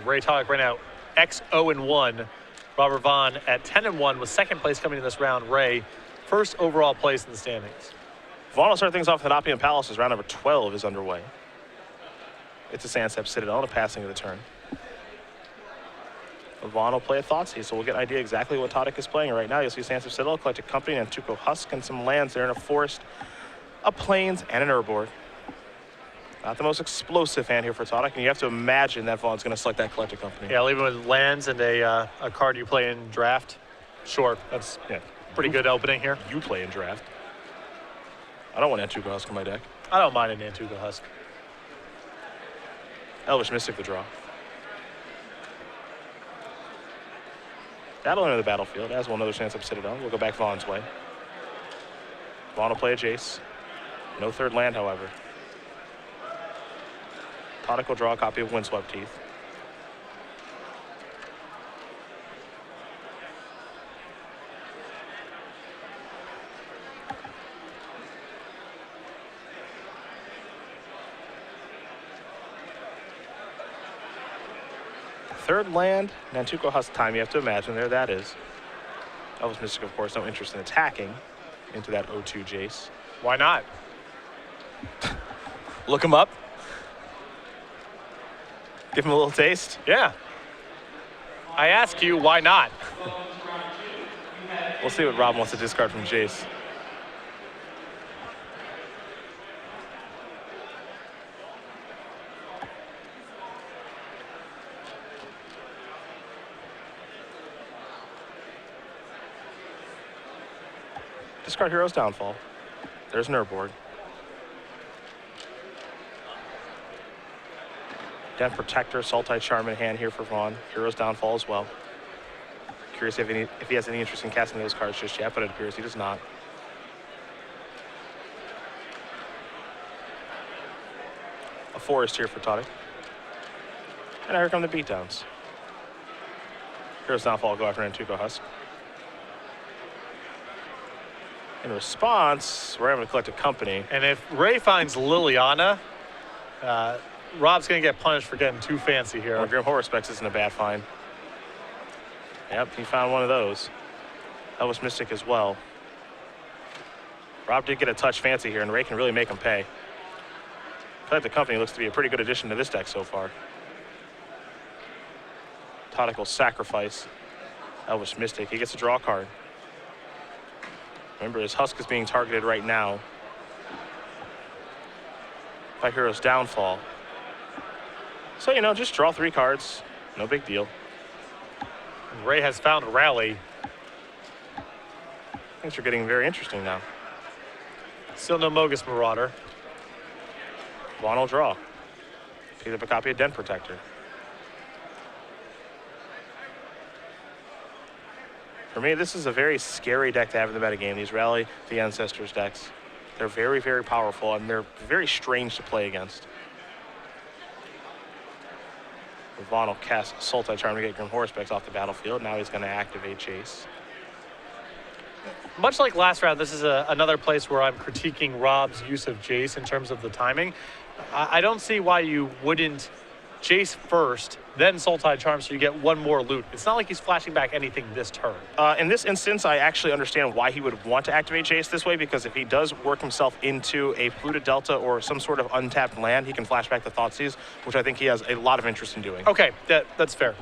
Ray Tautic right now X0-1. Robert Vaughan at 10-1 with second place coming in this round. Ray, first overall place in the standings. Vaughan will start things off with Opium Palaces. Round number 12 is underway. It's a Sandstep Citadel and a passing of the turn. Vaughan will play a Thoughtseize, so we'll get an idea exactly what Tautic is playing right now. You'll see Sandstep Citadel, Collected Company, and Tuco Husk, and some lands there in a forest, a plains, and an Urborg. Not the most explosive hand here for Tautic, and you have to imagine that Vaughan's going to select that Collected Company. Yeah, leaving with lands and a card you play in draft. Sure, that's pretty good opening here. You play in draft. I don't want Tuco Husk in my deck. I don't mind an Tuco Husk. Elvish Mystic the draw. That'll enter the battlefield, as will another Sandstep Citadel. We'll go back Vaughan's way. Vaughan will play a Jace. No third land, however. Tautic will draw a copy of Windswept Teeth. Third land, Nantuko Husk time, you have to imagine, there that is. Elvish Mystic, of course, no interest in attacking into that 0-2 Jace. Why not? Look him up. Give him a little taste. Yeah. I ask you, why not? We'll see what Rob wants to discard from Jace. Discard Hero's Downfall. There's an Urborg. Den Protector, Sultai Charm in hand here for Vaughan. Hero's Downfall as well. Curious if he has any interest in casting those cards just yet, but it appears he does not. A forest here for Tautic. And now here come the beatdowns. Hero's Downfall will go after Nantuko Husk. In response, we're having to collect a company. And if Ray finds Liliana, Rob's going to get punished for getting too fancy here. Well, Grim Horror Specs isn't a bad find. Yep, he found one of those. Elvish Mystic as well. Rob did get a touch fancy here, and Ray can really make him pay. Collect the Company looks to be a pretty good addition to this deck so far. Tautic will sacrifice Elvish Mystic. He gets to draw a card. Remember, his Husk is being targeted right now by Hero's Downfall. So, you know, just draw 3 cards. No big deal. And Ray has found a rally. Things are getting very interesting now. Still no Mogus Marauder. Vaughan will draw. Pick up a copy of Den Protector. For me, this is a very scary deck to have in the metagame. These Rally the Ancestors decks. They're very, very powerful, and they're very strange to play against. Vaughan will cast Sultai Charm to get Grim Horror Specs off the battlefield. Now he's going to activate Jace. Much like last round, this is another place where I'm critiquing Rob's use of Jace in terms of the timing. I don't see why you wouldn't Jace first, then Sultai Charm, so you get one more loot. It's not like he's flashing back anything this turn. In this instance, I actually understand why he would want to activate Jace this way, because if he does work himself into a Polluted Delta or some sort of untapped land, he can flash back the Thoughtseize, which I think he has a lot of interest in doing. Okay, that's fair.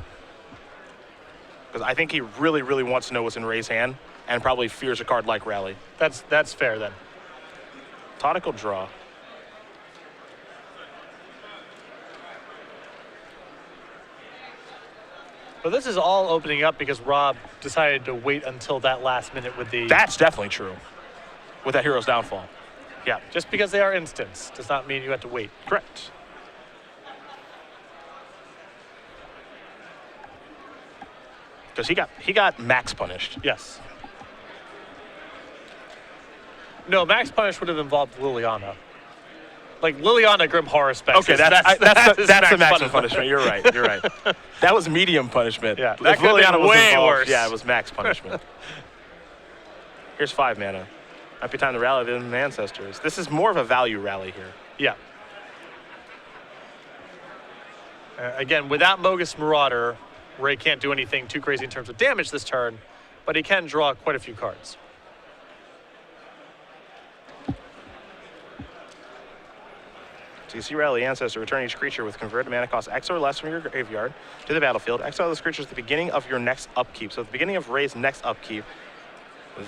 Because I think he really, really wants to know what's in Ray's hand, and probably fears a card like Rally. That's fair then. Tautic will draw. But this is all opening up because Rob decided to wait until that last minute with the... That's definitely true. With that Hero's Downfall. Yeah, just because they are instants does not mean you have to wait. Correct. Because he got max punished. Yes. No, max punish would have involved Liliana. Like Liliana Grim Horror Specs. Okay, that's the maximum punishment. You're right. You're right. That was medium punishment. Yeah, that could have been way worse. Yeah, it was max punishment. Here's 5 mana. Might be time to rally the Ancestors. This is more of a value rally here. Yeah. Again, without Mogus Marauder, Ray can't do anything too crazy in terms of damage this turn, but he can draw quite a few cards. So you see Rally Ancestor, return each creature with converted mana cost X or less from your graveyard to the battlefield. Exile this creature at the beginning of your next upkeep. So at the beginning of Ray's next upkeep,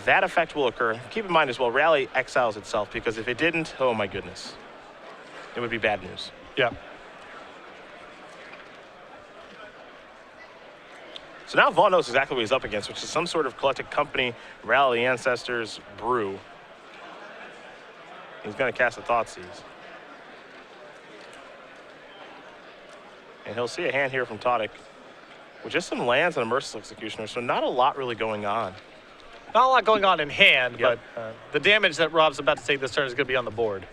that effect will occur. Keep in mind as well, Rally exiles itself, because if it didn't, oh my goodness, it would be bad news. Yeah. So now Vaughan knows exactly what he's up against, which is some sort of Collected Company, Rally Ancestors brew. He's going to cast a Thoughtseize. And he'll see a hand here from Tautic with just some lands and a Merciless Executioner, so not a lot really going on. Not a lot going on in hand, Yep. but the damage that Rob's about to take this turn is going to be on the board.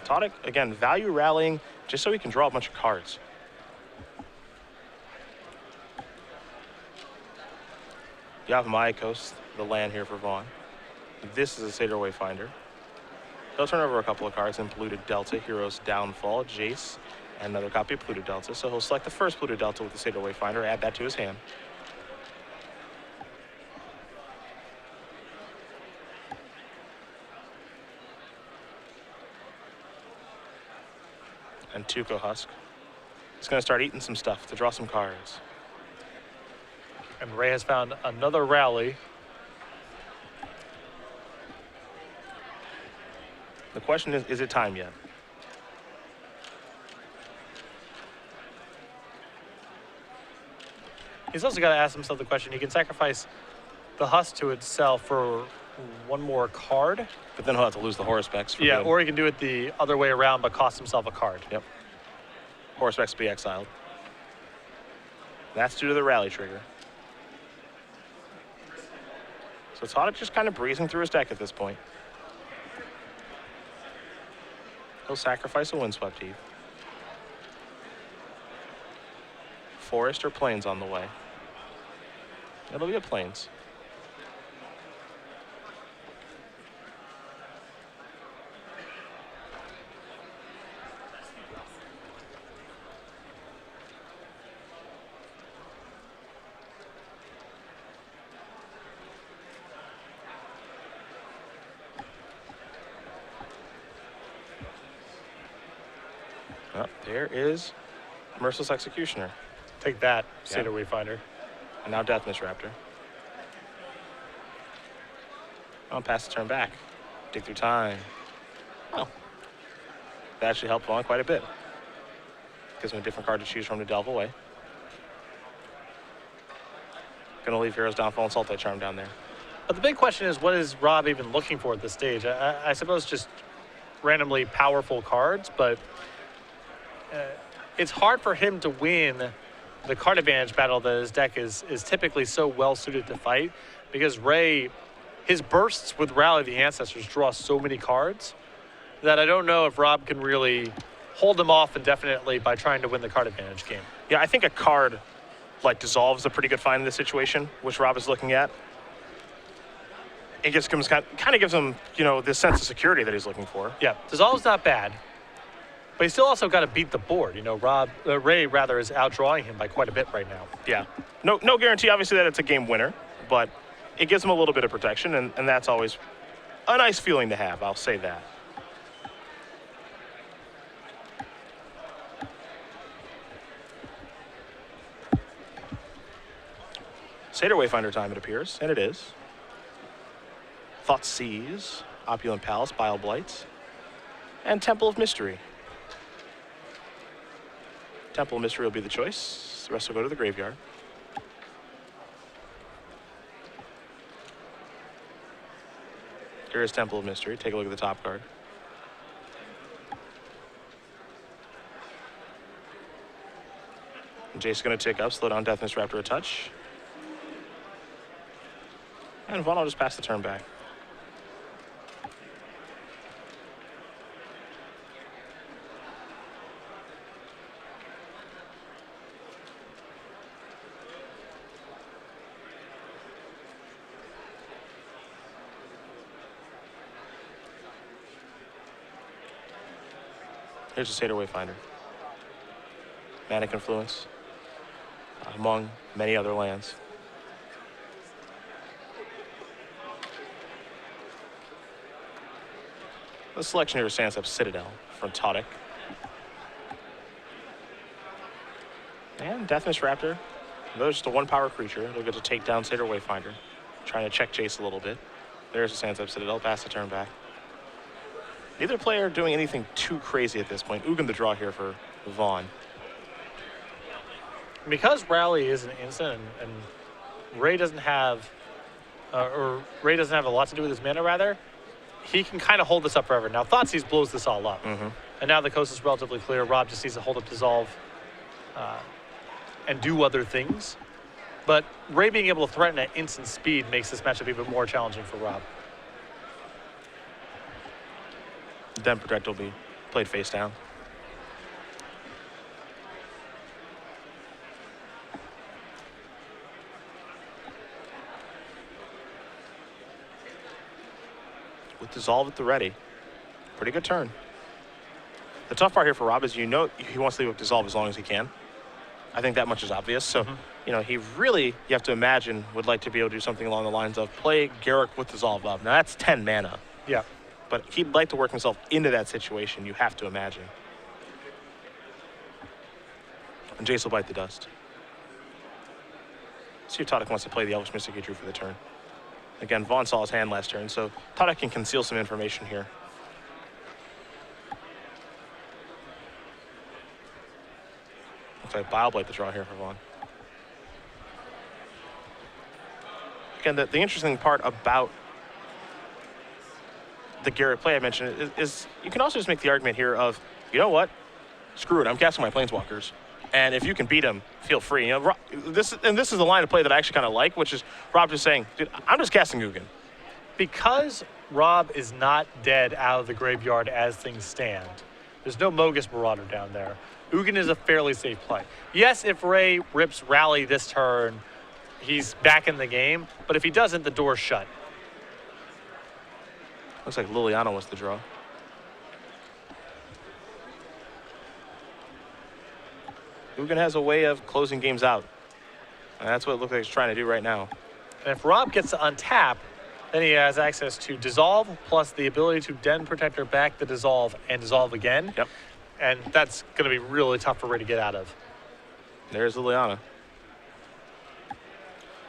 Tautic, again, value rallying just so he can draw a bunch of cards. You have Myakos, the land here for Vaughan. This is a Satyr Wayfinder. He'll turn over a couple of cards in Polluted Delta, Hero's Downfall, Jace, and another copy of Polluted Delta. So he'll select the first Polluted Delta with the Satyr Wayfinder, add that to his hand. And Tuco Husk. He's going to start eating some stuff to draw some cards. And Ray has found another rally. The question is it time yet? He's also got to ask himself the question, he can sacrifice the husk to itself for one more card. But then he'll have to lose the Horror Specs. Yeah, or he can do it the other way around, but cost himself a card. Yep. Horror Specs will be exiled. That's due to the rally trigger. So Tautic just kind of breezing through his deck at this point. He'll sacrifice a Windswept Heath. Forest or Plains on the way. It'll be a Plains. Oh, there is Merciless Executioner. Take that, Yeah. Satyr Wayfinder. And now Deathmiss Raptor. I'll pass the turn back. Dig through time. Oh. That actually helped Vaughan quite a bit. Gives him a different card to choose from to delve away. Gonna leave Hero's Downfall and Sultai Charm down there. But the big question is, what is Rob even looking for at this stage? I suppose just randomly powerful cards, but it's hard for him to win the card advantage battle that his deck is typically so well suited to fight, because Ray, his bursts with Rally the Ancestors draw so many cards that I don't know if Rob can really hold them off indefinitely by trying to win the card advantage game. Yeah, I think a card like Dissolve is a pretty good find in this situation, which Rob is looking at. It just kind of gives him, you know, this sense of security that he's looking for. Yeah, Dissolve's not bad, but he's still also got to beat the board. You know, Ray rather is outdrawing him by quite a bit right now. Yeah. No guarantee, obviously, that it's a game winner, but it gives him a little bit of protection, and that's always a nice feeling to have, I'll say that. Satyr Wayfinder time, it appears, and it is. Thoughtseize, Opulent Palace, Bile Blight, and Temple of Mystery. Temple of Mystery will be the choice. The rest will go to the graveyard. Here is Temple of Mystery. Take a look at the top card. Jace's going to tick up, slow down Deathmiss Raptor a touch. And Vaughan will just pass the turn back. Here's a Satyr Wayfinder. Mana Confluence, among many other lands. The selection here stands up Citadel from Tautic. And Deathmist Raptor. There's just a 1-power creature. They'll get to take down Satyr Wayfinder. Trying to check Jace a little bit. There's a Sands Up Citadel. Pass the turn back. Neither player doing anything too crazy at this point. Ugin the draw here for Vaughan. Because Rally is an instant and Ray doesn't have, Ray doesn't have a lot to do with his mana, rather, he can kind of hold this up forever. Now, Thoughtseize blows this all up. And now the coast is relatively clear. Rob just needs to hold up Dissolve and do other things. But Ray being able to threaten at instant speed makes this matchup even more challenging for Rob. Den Protect will be played face down. With Dissolve at the ready. Pretty good turn. The tough part here for Rob is, you know, he wants to leave with Dissolve as long as he can. I think that much is obvious. So, you know, he really, you have to imagine, would like to be able to do something along the lines of play Garrick with Dissolve up. Now, that's 10 mana. Yeah. But he'd like to work himself into that situation, you have to imagine. And Jace will bite the dust. See if Tautic wants to play the Elvish Mystic he drew for the turn. Again, Vaughan saw his hand last turn, so Tautic can conceal some information here. Looks like Bile-Blight the draw here for Vaughan. Again, the interesting part about the Garrett play I mentioned is you can also just make the argument here of, you know what, screw it, I'm casting my Planeswalkers. And if you can beat him, feel free. You know, this is the line of play that I actually kind of like, which is Rob just saying, dude, I'm just casting Ugin. Because Rob is not dead out of the graveyard as things stand, there's no Mogus Marauder down there. Ugin is a fairly safe play. Yes, if Ray rips Rally this turn, he's back in the game. But if he doesn't, the door's shut. Looks like Liliana was the draw. Ugin has a way of closing games out. And that's what it looks like he's trying to do right now. And if Rob gets to untap, then he has access to Dissolve, plus the ability to Den Protector back the Dissolve and Dissolve again. Yep. And that's going to be really tough for Ray to get out of. There's Liliana.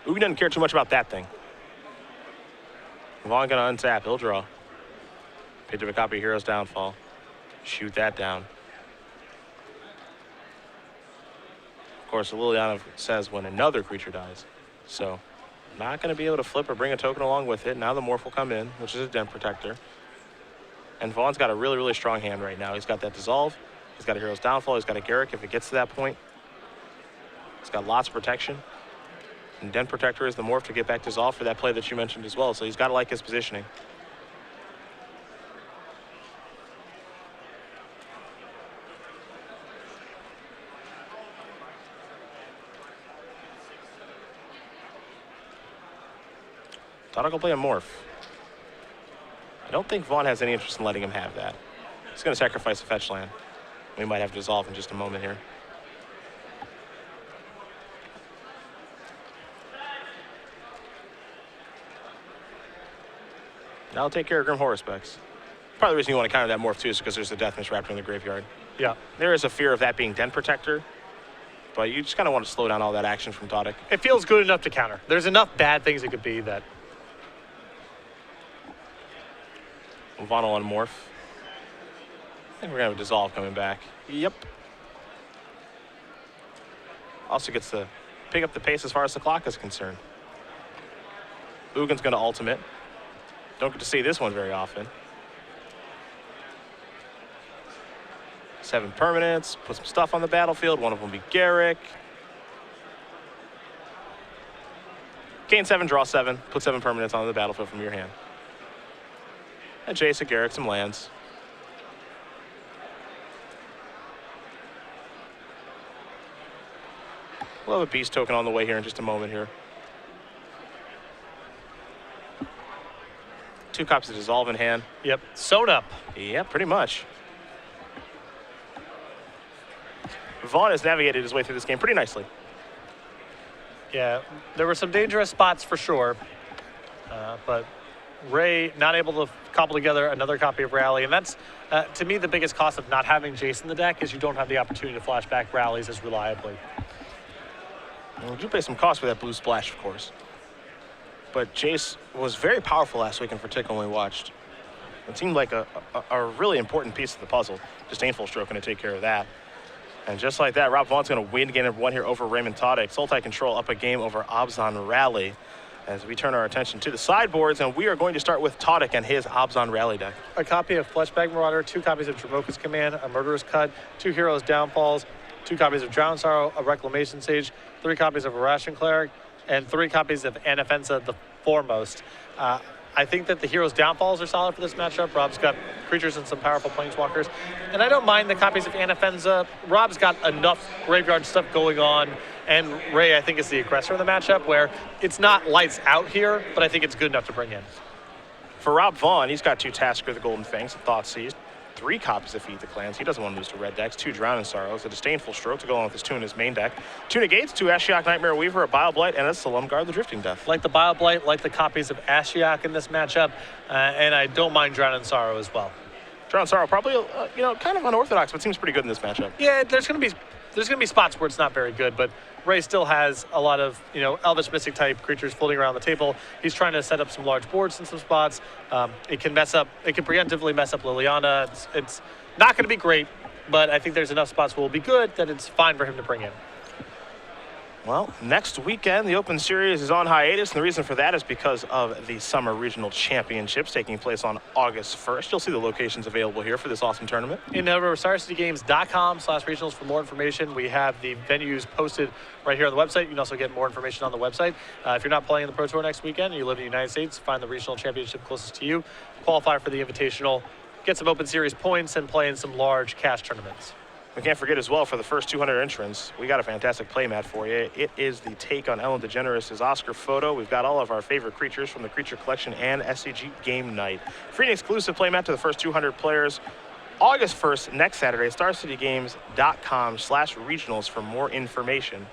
Ugin doesn't care too much about that thing. Vaughan gonna untap, he'll draw. Picked up a copy of Hero's Downfall. Shoot that down. Of course, Liliana says when another creature dies. So, not gonna be able to flip or bring a token along with it. Now the Morph will come in, which is a Den Protector. And Vaughan's got a really, really strong hand right now. He's got that Dissolve. He's got a Hero's Downfall. He's got a Garrick if it gets to that point. He's got lots of protection. And Den Protector is the Morph to get back Dissolve for that play that you mentioned as well. So he's got to like his positioning. Tautic will play a Morph. I don't think Vaughan has any interest in letting him have that. He's going to sacrifice a fetch land. We might have Dissolve in just a moment here. Now I'll take care of Grim Horror Specs. Part of the reason you want to counter that Morph too is because there's a Deathmist Raptor in the graveyard. Yeah. There is a fear of that being Den Protector, but you just kind of want to slow down all that action from Tautic. It feels good enough to counter. There's enough bad things it could be that... Vaughan will unmorph. I think we're going to have a Dissolve coming back. Yep. Also gets to pick up the pace as far as the clock is concerned. Ugin's going to ultimate. Don't get to see this one very often. 7 permanents. Put some stuff on the battlefield. One of them will be Garrick. Gain 7, draw 7. Put 7 permanents on the battlefield from your hand. And Jace, Garrick, some lands. We'll have a Beast token on the way here in just a moment here. 2 copies of Dissolve in hand. Yep, sewn up. Yeah, pretty much. Vaughan has navigated his way through this game pretty nicely. Yeah, there were some dangerous spots for sure, but Ray not able to cobble together another copy of Rally, and that's, to me, the biggest cost of not having Jace in the deck is you don't have the opportunity to flash back rallies as reliably. And we do pay some cost for that blue splash, of course. But Jace was very powerful last week in particular when we watched. It seemed like a really important piece of the puzzle. Disdainful Stroke going to take care of that. And just like that, Rob Vaughan's going to win game number 1 here over Raymond Tautic. Sultai Control up a game over Obzon Rally as we turn our attention to the sideboards, and we are going to start with Tautic and his Obzon Rally deck. A copy of Fleshbag Marauder, 2 copies of Dramoka's Command, a Murderous Cut, 2 Heroes Downfalls, 2 copies of Drowned Sorrow, a Reclamation Sage, 3 copies of a Ration Cleric, and 3 copies of Anafensa the Foremost. I think that the Heroes Downfalls are solid for this matchup. Rob's got creatures and some powerful planeswalkers. And I don't mind the copies of Anafensa. Rob's got enough graveyard stuff going on. And Ray, I think, is the aggressor in the matchup where it's not lights out here, but I think it's good enough to bring in. For Rob Vaughan, he's got 2 Tasker, the Golden Fangs, and Thoughtseize, 3 copies of Feed the Clans. He doesn't want to lose to red decks, 2 Drowning Sorrows, a Disdainful Stroke to go along with his 2 in his main deck, 2 Negates, 2 Ashiok Nightmare Weaver, a Bile-Blight, and a Solemn-Guard, the Drifting Death. Like the Bile-Blight, like the copies of Ashiok in this matchup, and I don't mind Drowning Sorrow as well. Drowning Sorrow probably, kind of unorthodox, but seems pretty good in this matchup. Yeah, there's gonna be spots where it's not very good, but Ray still has a lot of, Elvish Mystic type creatures floating around the table. He's trying to set up some large boards in some spots. It can preemptively mess up Liliana. It's not going to be great, but I think there's enough spots where it will be good that it's fine for him to bring in. Well, next weekend, the Open Series is on hiatus, and the reason for that is because of the Summer Regional Championships taking place on August 1st. You'll see the locations available here for this awesome tournament. In StarCityGames.com/regionals for more information. We have the venues posted right here on the website. You can also get more information on the website. If you're not playing in the Pro Tour next weekend and you live in the United States, find the regional championship closest to you, qualify for the Invitational, get some Open Series points, and play in some large cash tournaments. We can't forget as well, for the first 200 entrants, we got a fantastic playmat for you. It is the take on Ellen DeGeneres' Oscar photo. We've got all of our favorite creatures from the Creature Collection and SCG Game Night. Free and exclusive playmat to the first 200 players. August 1st, next Saturday, StarCityGames.com/regionals for more information.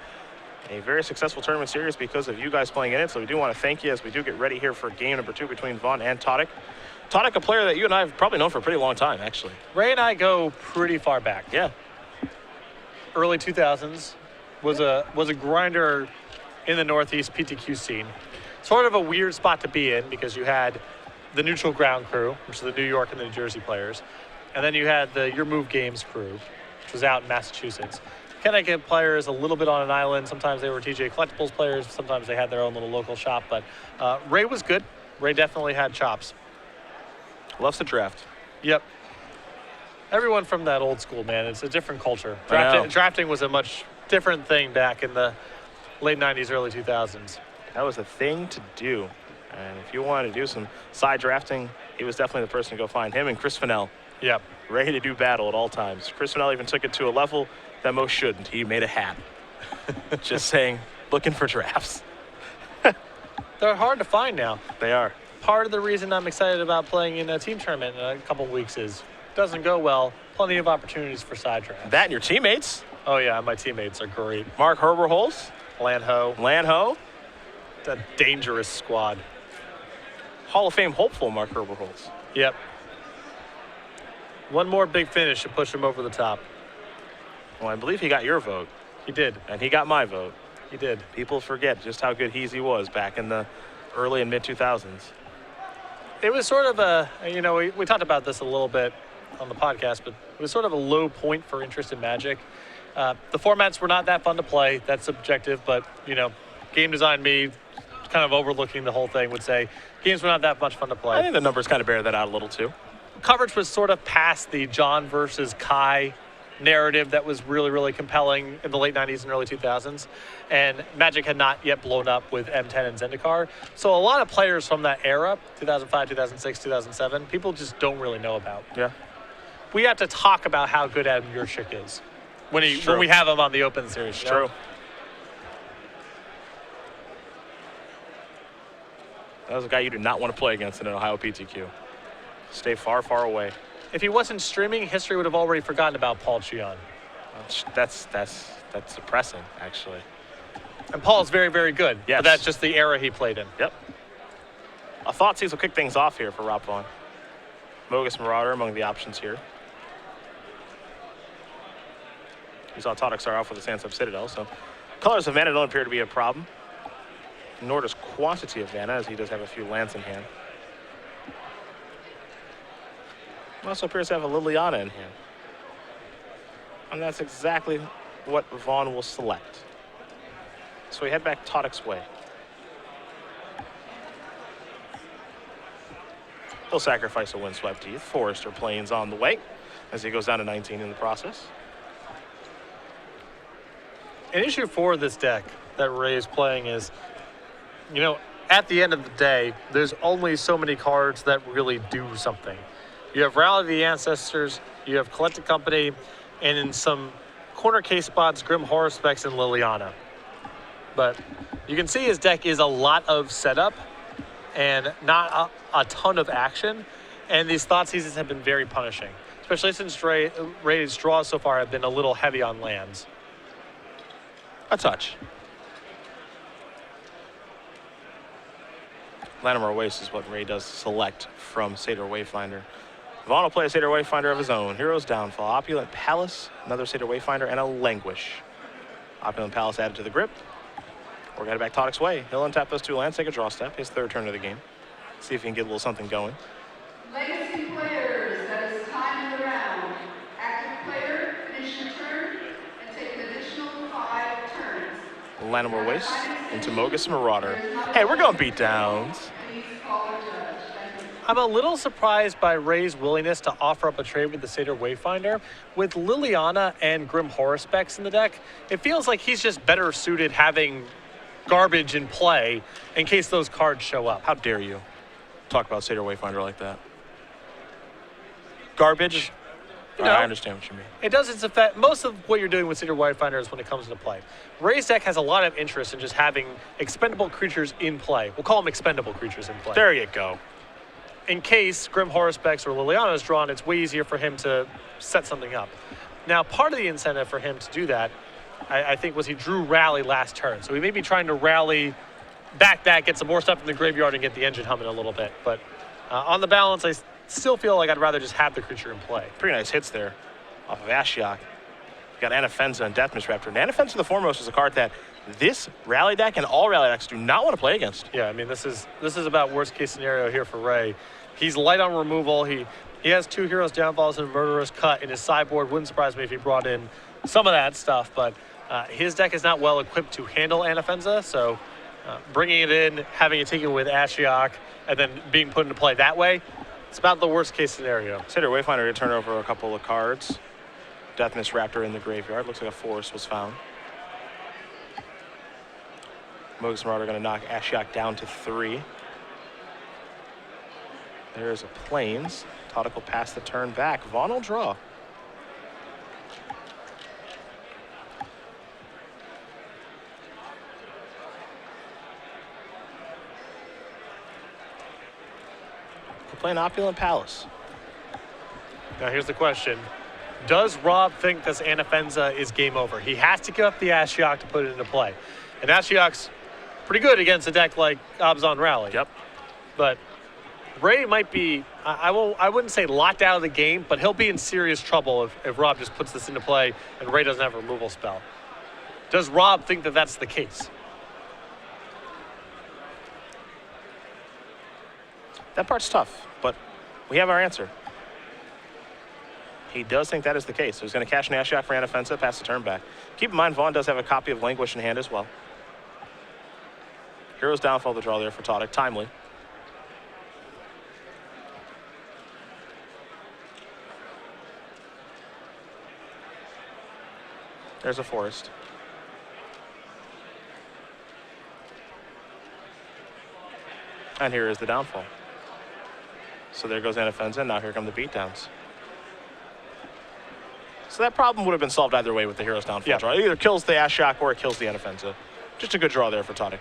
A very successful tournament series because of you guys playing in it, so we do want to thank you as we do get ready here for game number 2 between Vaughan and Tautic. Tautic, a player that you and I have probably known for a pretty long time, actually. Ray and I go pretty far back. Yeah. Early 2000s, was a grinder in the Northeast PTQ scene. Sort of a weird spot to be in because you had the neutral ground crew, which is the New York and the New Jersey players, and then you had the Your Move Games crew, which was out in Massachusetts. Connecticut players a little bit on an island. Sometimes they were TJ Collectibles players. Sometimes they had their own little local shop. But Ray was good. Ray definitely had chops. Loves to draft. Yep. Everyone from that old school, man. It's a different culture. Drafting was a much different thing back in the late 90s, early 2000s. That was a thing to do. And if you wanted to do some side drafting, he was definitely the person to go find. Him and Chris Fennell. Yep. Ready to do battle at all times. Chris Fennell even took it to a level that most shouldn't. He made a hat. Just saying, looking for drafts. They're hard to find now. They are. Part of the reason I'm excited about playing in a team tournament in a couple of weeks is doesn't go well, plenty of opportunities for side drafts. That and your teammates. Oh yeah, my teammates are great. Mark Herberholz. Lanho. It's a dangerous squad. Hall of Fame hopeful Mark Herberholz. Yep. One more big finish to push him over the top. Well, I believe he got your vote. He did. And he got my vote. He did. People forget just how good he was back in the early and mid 2000s. It was sort of a, we talked about this a little bit on the podcast, but it was sort of a low point for interest in Magic. The formats were not that fun to play. That's subjective, but, game design me, kind of overlooking the whole thing, would say games were not that much fun to play. I think the numbers kind of bear that out a little too. Coverage was sort of past the John versus Kai narrative that was really, really compelling in the late 90s and early 2000s. And Magic had not yet blown up with M10 and Zendikar. So a lot of players from that era, 2005, 2006, 2007, people just don't really know about. Yeah. We have to talk about how good Adam Yurchik is when we have him on the Open Series. True. That was a guy you did not want to play against in an Ohio PTQ. Stay far, far away. If he wasn't streaming, history would have already forgotten about Paul Cheon. That's depressing, actually. And Paul's very, very good. Yes. But that's just the era he played in. Yep. A Thoughtseize will kick things off here for Rob Vaughan. Mogus Marauder among the options here. You saw Tautic start off with the Sandsub Citadel, so colors of mana don't appear to be a problem. Nor does quantity of mana, as he does have a few lands in hand. He also appears to have a Liliana in hand. And that's exactly what Vaughan will select. So we head back Tautic's way. He'll sacrifice a Windswept Teeth. Forester Plains on the way as he goes down to 19 in the process. An issue for this deck that Ray's playing is, you know, at the end of the day, there's only so many cards that really do something. You have Rally the Ancestors, you have Collected Company, and in some corner case spots, Grim Horror Specs and Liliana. But you can see his deck is a lot of setup and not a ton of action. And these Thoughtseizes have been very punishing, especially since Ray's draws so far have been a little heavy on lands. A touch. Llanowar Waste is what Ray does select from Satyr Wayfinder. Vaughan will play a Satyr Wayfinder of his own. Hero's Downfall, Opulent Palace, another Satyr Wayfinder, and a Languish. Opulent Palace added to the grip. We're headed back Tautic's way. He'll untap those 2 lands, take a draw step, his 3rd turn of the game. See if he can get a little something going. Legacy players, that is time in the round. Active player, finish your turn and take an additional 5 turns. Llanowar Waste into Mogus Marauder. Hey, we're going beat downs. Please call the judge. Thank you. I'm a little surprised by Ray's willingness to offer up a trade with the Satyr Wayfinder. With Liliana and Grim Horror Specs in the deck, it feels like he's just better suited having garbage in play in case those cards show up. How dare you talk about Satyr Wayfinder like that? Garbage? You know, I understand what you mean. it does its effect. Most of what you're doing with Satyr Wayfinder is when it comes into play. Ray's deck has a lot of interest in just having expendable creatures in play. We'll call them expendable creatures in play. There you go. In case Grim Horror Specs or Liliana is drawn, it's way easier for him to set something up. Now, part of the incentive for him to do that, I think, was he drew Rally last turn. So he may be trying to rally back that, get some more stuff in the graveyard, and get the engine humming a little bit. But on the balance, I still feel like I'd rather just have the creature in play. Pretty nice hits there off of Ashiok. You got Anafenza and Death Disruptor. And Anafenza the Foremost is a card that this Rally deck and all Rally decks do not want to play against. Yeah, I mean, this is about worst case scenario here for Ray. He's light on removal. He has 2 Heroes Downfalls and a Murderous Cut in his sideboard. Wouldn't surprise me if he brought in some of that stuff, but his deck is not well equipped to handle Anafenza, so bringing it in, having it taken with Ashiok, and then being put into play that way, it's about the worst case scenario. Satyr Wayfinder to turn over a couple of cards. Deathness Raptor in the graveyard. Looks like a forest was found. Mogus Marauder going to knock Ashiok down to 3. There's a Plains. Tautic will pass the turn back. Vaughan will draw. We're playing Opulent Palace. Now here's the question. Does Rob think this Anafenza is game over? He has to give up the Ashiok to put it into play. And Ashiok's pretty good against a deck like Abzan Rally. Yep. But Ray might be, I wouldn't say locked out of the game, but he'll be in serious trouble if Rob just puts this into play and Ray doesn't have a removal spell. Does Rob think that that's the case? That part's tough, but we have our answer. He does think that is the case. So he's going to cash an Ashiok for Anafenza, pass the turn back. Keep in mind, Vaughan does have a copy of Languish in hand as well. Hero's Downfall to draw there for Tautic. Timely. There's a forest. And here is the downfall. So there goes Anafenza, and now here come the beatdowns. So that problem would have been solved either way with the Hero's Downfall draw. It either kills the Ashiok or it kills the Anafenza. Just a good draw there for Tautic.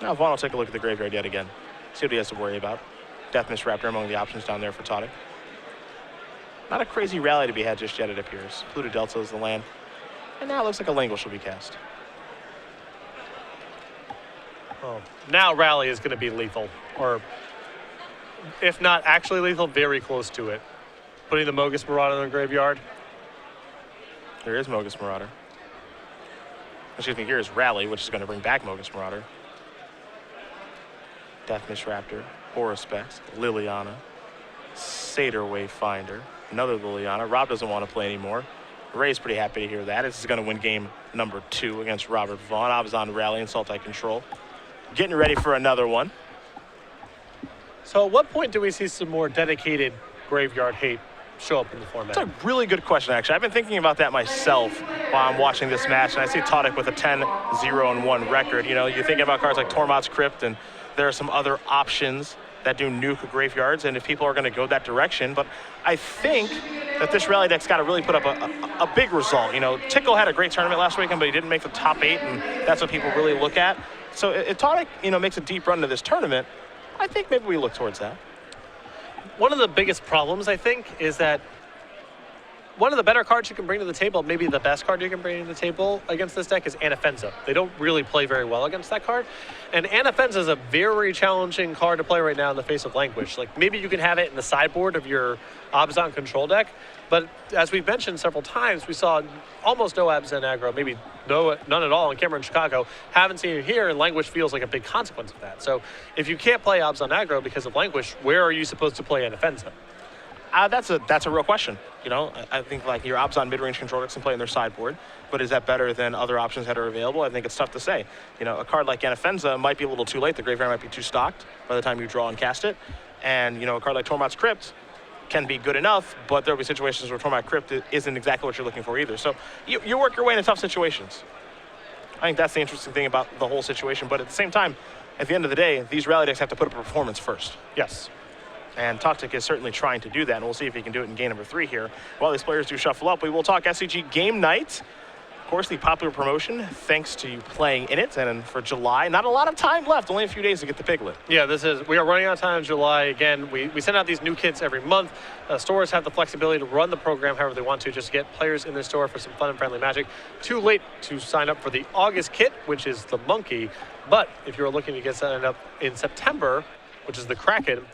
Now Vaughan will take a look at the graveyard yet again. See what he has to worry about. Deathness Raptor among the options down there for Tautic. Not a crazy rally to be had just yet, it appears. Polluted Delta is the land. And now it looks like a Languish will be cast. Oh, now Rally is going to be lethal, or if not actually lethal, very close to it. Putting the Mogus Marauder in the graveyard. There is Mogus Marauder. Excuse me, here is Rally, which is going to bring back Mogus Marauder. Deathmish Raptor, Aurospex, Liliana, Satyr Wayfinder, another Liliana. Rob doesn't want to play anymore. Ray's pretty happy to hear that. This is going to win game number 2 against Robert Vaughan. I was on Rally and Sultai Control. Getting ready for another one. So at what point do we see some more dedicated graveyard hate show up in the format? That's a really good question, actually. I've been thinking about that myself while I'm watching this match, and I see Tautic with a 10-0-1 record. You know, you think about cards like Tormod's Crypt, and there are some other options that do nuke graveyards, and if people are going to go that direction, but I think that this rally deck's got to really put up a big result. You know, Tickle had a great tournament last weekend, but he didn't make the top 8, and that's what people really look at. So if Tautic, you know, makes a deep run to this tournament, I think maybe we look towards that. One of the biggest problems, I think, is that one of the better cards you can bring to the table, maybe the best card you can bring to the table against this deck, is Anafenza. They don't really play very well against that card. And Anafenza is a very challenging card to play right now in the face of Languish. Like, maybe you can have it in the sideboard of your Abzan control deck, but as we've mentioned several times, we saw almost no Abzan aggro, maybe none at all in Cameron, Chicago. Haven't seen it here, and Languish feels like a big consequence of that. So if you can't play Abzan aggro because of Languish, where are you supposed to play Anafenza? That's a real question. You know, I think like your Abzan mid-range control decks can play in their sideboard, but is that better than other options that are available? I think it's tough to say. You know, a card like Anafenza might be a little too late. The graveyard might be too stocked by the time you draw and cast it. And, you know, a card like Tormod's Crypt can be good enough, but there'll be situations where Tormod's Crypt isn't exactly what you're looking for either. So you work your way into tough situations. I think that's the interesting thing about the whole situation. But at the same time, at the end of the day, these rally decks have to put up a performance first. Yes. And Tautic is certainly trying to do that, and we'll see if he can do it in game number 3 here. While these players do shuffle up, we will talk SCG Game Night. Of course, the popular promotion, thanks to you playing in it. And for July, not a lot of time left, only a few days to get the Piglet. Yeah, we are running out of time in July. Again, we send out these new kits every month. Stores have the flexibility to run the program however they want to, just to get players in their store for some fun and friendly magic. Too late to sign up for the August kit, which is the Monkey. But if you're looking to get signed up in September, which is the Kraken,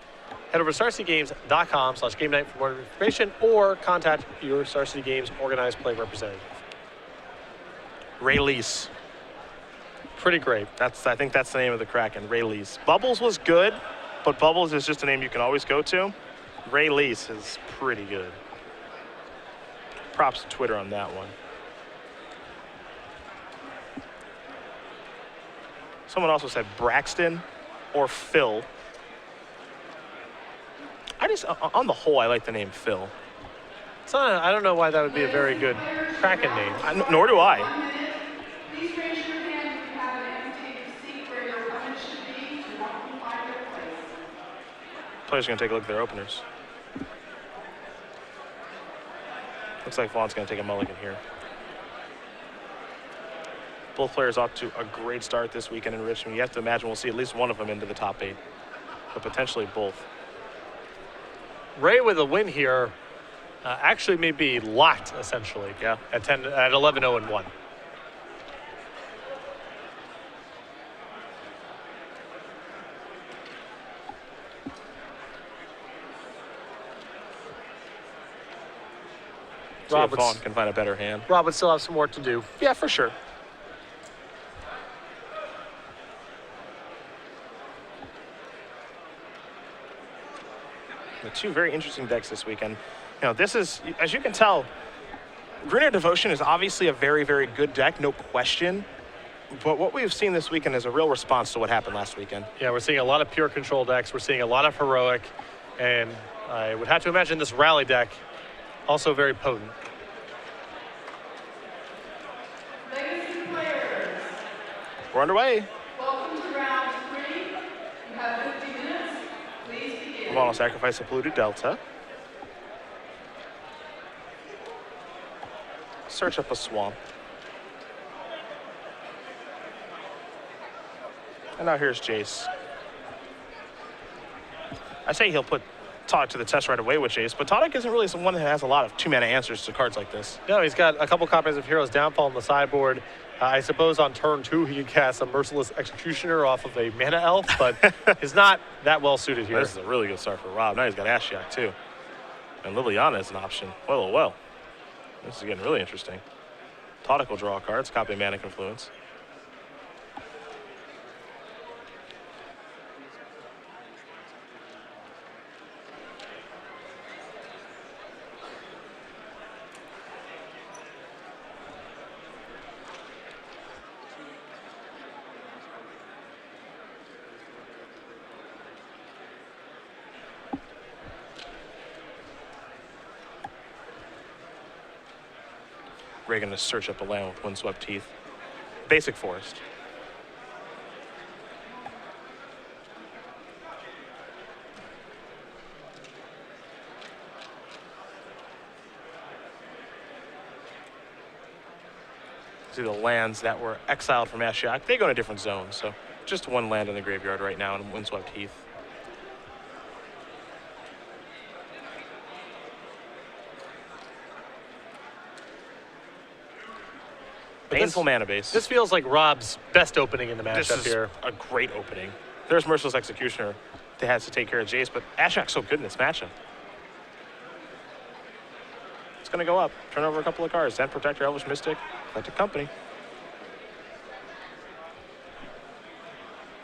head over to StarCityGames.com/game night for more information, or contact your Star City Games organized play representative. Raylease. Pretty great. I think that's the name of the Kraken, Raylease. Bubbles was good, but Bubbles is just a name you can always go to. Raylease is pretty good. Props to Twitter on that one. Someone also said Braxton or Phil. On the whole, I like the name Phil. I don't know why that would be a very good Kraken name. Nor do I. Please raise your hand if you have an empty seat where your opponent should be to help them find their place. Players are going to take a look at their openers. Looks like Vaughn's going to take a mulligan here. Both players off to a great start this weekend in Richmond. You have to imagine we'll see at least one of them into the top 8, but potentially both. Ray with a win here actually may be locked, essentially. Yeah. At 11-0-1. See if Vaughan can find a better hand. Rob would still have some work to do. Yeah, for sure. The two very interesting decks this weekend. You know, this is, as you can tell, Greener Devotion is obviously a very, very good deck, no question. But what we've seen this weekend is a real response to what happened last weekend. Yeah, we're seeing a lot of pure control decks. We're seeing a lot of heroic. And I would have to imagine this rally deck also very potent. Legacy players, We're underway. welcome to round 3. You have 50 minutes. Please begin. Vaughan will sacrifice a Polluted Delta. Search up a swamp. And now here's Jace. I say he'll put Tautic to the test right away with Jace, but Tautic isn't really someone that has a lot of 2-mana answers to cards like this. No, he's got a couple copies of Hero's Downfall on the sideboard. I suppose on turn 2 he could cast a Merciless Executioner off of a Mana Elf, but he's not that well suited here. This is a really good start for Rob. Now he's got Ashiok too. And Liliana is an option. Well, oh well. This is getting really interesting. Tautic will draw cards, copy Mana Confluence. We're going to search up a land with Windswept Teeth. Basic Forest. See the lands that were exiled from Ashiok, they go to different zones, so just one land in the graveyard right now in Windswept Heath. Painful mana base. This feels like Rob's best opening in the This matchup is here. a great opening. There's Merciless Executioner that has to take care of Jace, but Ashiok's so good in this matchup. It's going to go up. Turn over a couple of cards. Zen Protector, Elvish Mystic, Collected Company.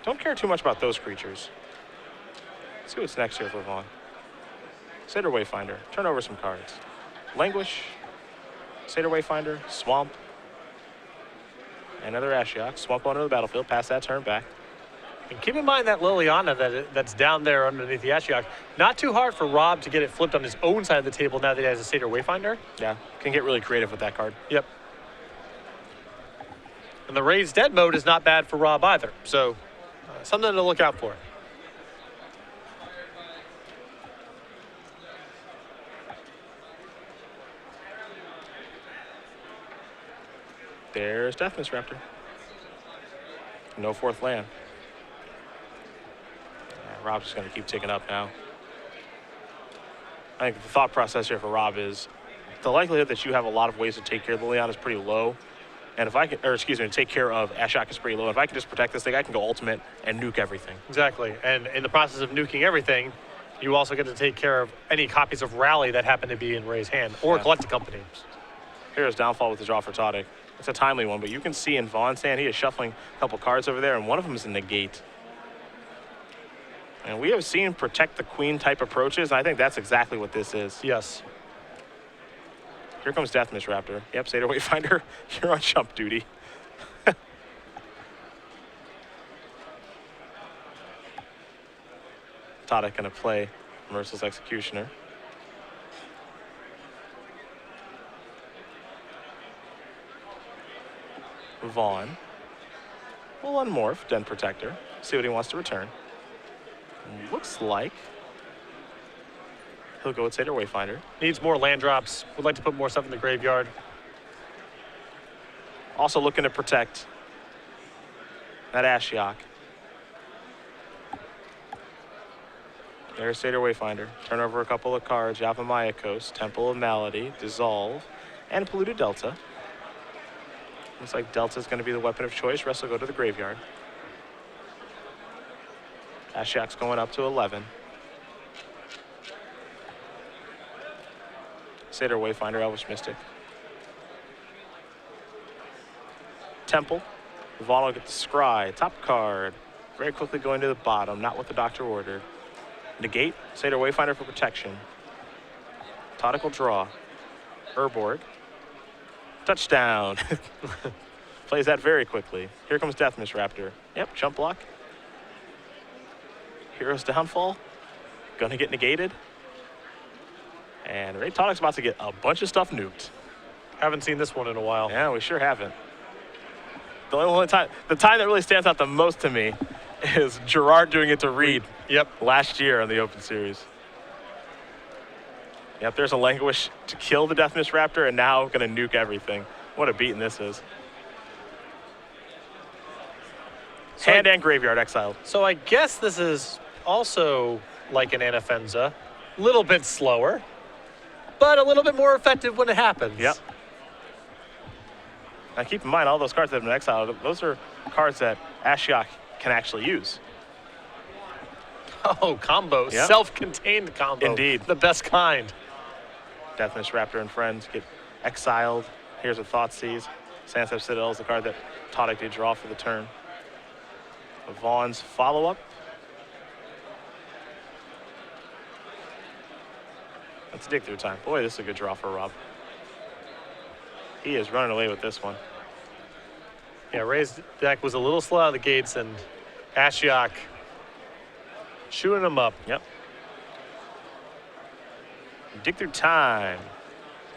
Don't care too much about those creatures. Let's see what's next here for Vaughan. Satyr Wayfinder. Turn over some cards. Languish. Satyr Wayfinder. Swamp. Another Ashiok. Swamp onto the battlefield. Pass that turn back. And keep in mind that Liliana that's down there underneath the Ashiok. Not too hard for Rob to get it flipped on his own side of the table now that he has a Satyr Wayfinder. Yeah, can get really creative with that card. Yep. And the Raised Dead mode is not bad for Rob either. So something to look out for. There's Deathmist Raptor. No fourth land. Yeah, Rob's just going to keep ticking up now. I think the thought process here for Rob is the likelihood that you have a lot of ways to take care of Liliana is pretty low. And if I can, or excuse me, to take care of Ashiok is pretty low. If I can just protect this thing, I can go ultimate and nuke everything. Exactly. And in the process of nuking everything, you also get to take care of any copies of Rally that happen to be in Ray's hand or Collected Company. Here's Downfall with the draw for Tautic. It's a timely one, but you can see in Vaughan's hand, he is shuffling a couple cards over there, and one of them is a negate. And we have seen Protect the Queen type approaches, and I think that's exactly what this is. Yes. Here comes Deathmist Raptor. Yep, Satyr Wayfinder, you're on jump duty. Tautic gonna play Merciless Executioner. Vaughan will unmorph Den Protector, see what he wants to return. Looks like he'll go with Satyr Wayfinder. Needs more land drops. Would like to put more stuff in the graveyard. Also looking to protect that Ashiok. There's Satyr Wayfinder. Turn over a couple of cards. Yavimaya Coast, Temple of Malady, Dissolve, and Polluted Delta. Looks like Delta's going to be the weapon of choice. Rest will go to the graveyard. Ashiok's going up to 11. Satyr Wayfinder, Elvish Mystic. Temple. Vaughan will get the Scry. Top card. Very quickly going to the bottom. Not what the doctor ordered. Negate. Satyr Wayfinder for protection. Tautic will draw. Urborg. Touchdown. Plays that very quickly. Here comes Deathmist Raptor. Yep, jump block. Hero's Downfall. Gonna get negated. And Ray Tautic's about to get a bunch of stuff nuked. Haven't seen this one in a while. Yeah, we sure haven't. The only time that really stands out the most to me is Gerard doing it to Reed. Yep. Last year on the Open Series. Yep, there's a Languish to kill the Deathmist Raptor, and now gonna nuke everything. What a beating this is. Hand and graveyard exiled. So I guess this is also like an Anafenza, Little bit slower, but a little bit more effective when it happens. Yep. Now keep in mind, all those cards that have been exiled, those are cards that Ashiok can actually use. Oh, combo. Yep. Self-contained combo. Indeed. The best kind. Deathwish Raptor and friends get exiled. Here's a Thoughtseize. Sandstorm Citadel is the card that Tautic did draw for the turn. Vaughan's follow-up. Let's dig through time. Boy, this is a good draw for Rob. He is running away with this one. Yeah, Ray's deck was a little slow out of the gates, and Ashiok chewing him up. Yep. Dig through time.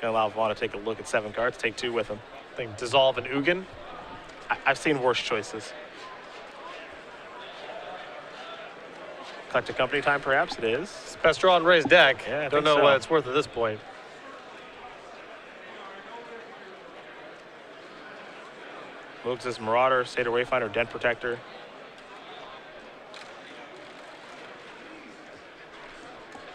Gonna allow Vaughan to take a look at 7 cards, take 2 with him. I think Dissolve and Ugin. I've seen worse choices. Collected Company time, perhaps it is. It's the best draw in Ray's deck. Yeah, I Don't think know so. what it's worth at this point. Moog's Marauder, Seder Wayfinder, Dent Protector.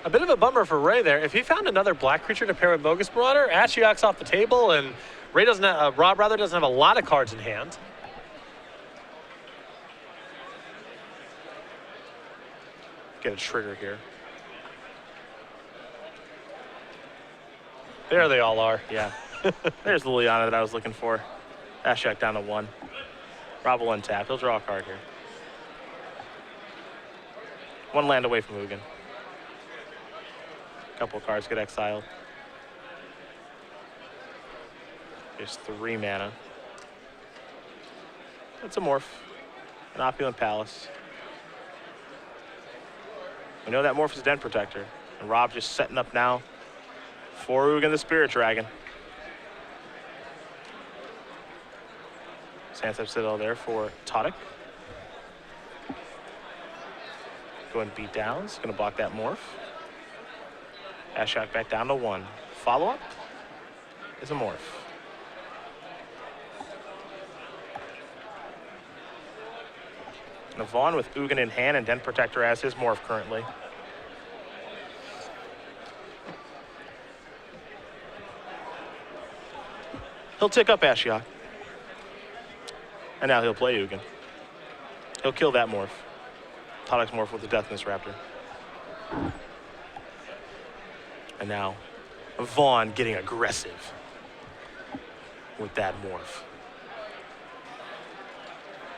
A bit of a bummer for Ray there. If he found another black creature to pair with Mogus Marauder, Ashiok's off the table, and Ray doesn't have, Rob rather doesn't have a lot of cards in hand. Get a trigger here. There they all are. Yeah. There's the Liliana that I was looking for. Ashiok down to 1. Rob will untap. He'll draw a card here. 1 land away from Ugin. Couple of cards get exiled. There's 3 mana. It's a morph. An Opulent Palace. We know that morph is Dent Protector. And Rob just setting up now for Ugin the Spirit Dragon. Sandstorm Citadel there for Tautic. Go and beat downs. Gonna block that morph. Ashiok back down to 1. Follow-up is a morph. Now Vaughan with Ugin in hand and Dent Protector as his morph currently. He'll tick up Ashiok. And now he'll play Ugin. He'll kill that morph. Tautic's morph with the Deathness Raptor. And now Vaughan getting aggressive with that morph.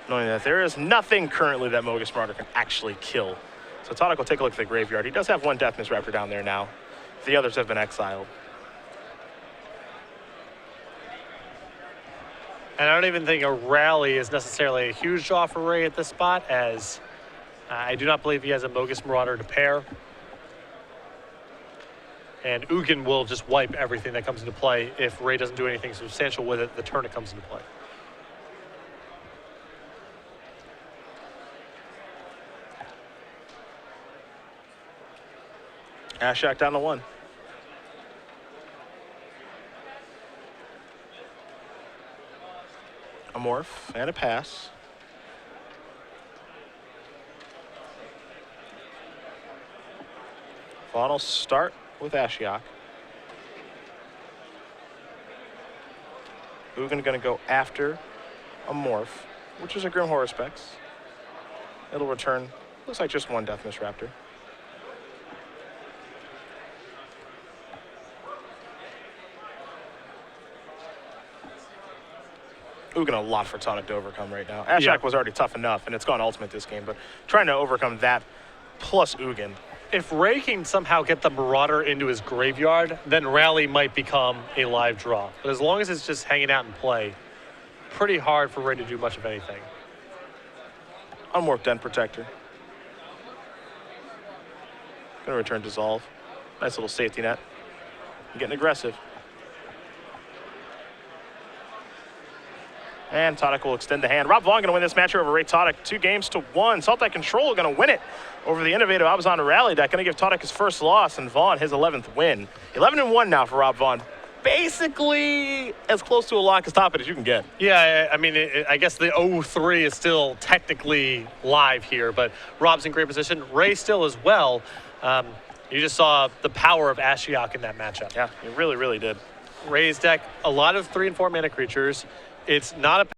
Knowing that there is nothing currently that Mogus Marauder can actually kill. So Tautic will take a look at the graveyard. He does have 1 Deathness Raptor down there now. The others have been exiled. And I don't even think a rally is necessarily a huge draw for Ray at this spot, as I do not believe he has a Mogus Marauder to pair. And Ugin will just wipe everything that comes into play if Ray doesn't do anything substantial with it the turn it comes into play. Ashiok down to 1. A morph and a pass. Vaughan will start with Ashiok. Ugin gonna go after a morph, which is a Grim Horror Specs. It'll return, looks like just 1 Deathness Raptor. Ugin a lot for Tautic to overcome right now. Ashiok was already tough enough, and it's gone ultimate this game, but trying to overcome that plus Ugin. If Ray can somehow get the Marauder into his graveyard, then Rally might become a live draw. But as long as it's just hanging out in play, pretty hard for Ray to do much of anything. Unwarped Dent Protector. Gonna return Dissolve. Nice little safety net. Getting aggressive. And Tautic will extend the hand. Rob Vaughan going to win this match over Ray Tautic 2-1. Sultai Control going to win it over the innovative Abazan Rally deck. Going to give Tautic his first loss and Vaughan his 11th win. 11-1 now for Rob Vaughan. Basically as close to a lock as top it as you can get. Yeah, I mean, I guess the 0-3 is still technically live here, but Rob's in great position. Ray still as well. You just saw the power of Ashiok in that matchup. Yeah, he really, really did. Ray's deck, a lot of 3 and 4 mana creatures. It's not a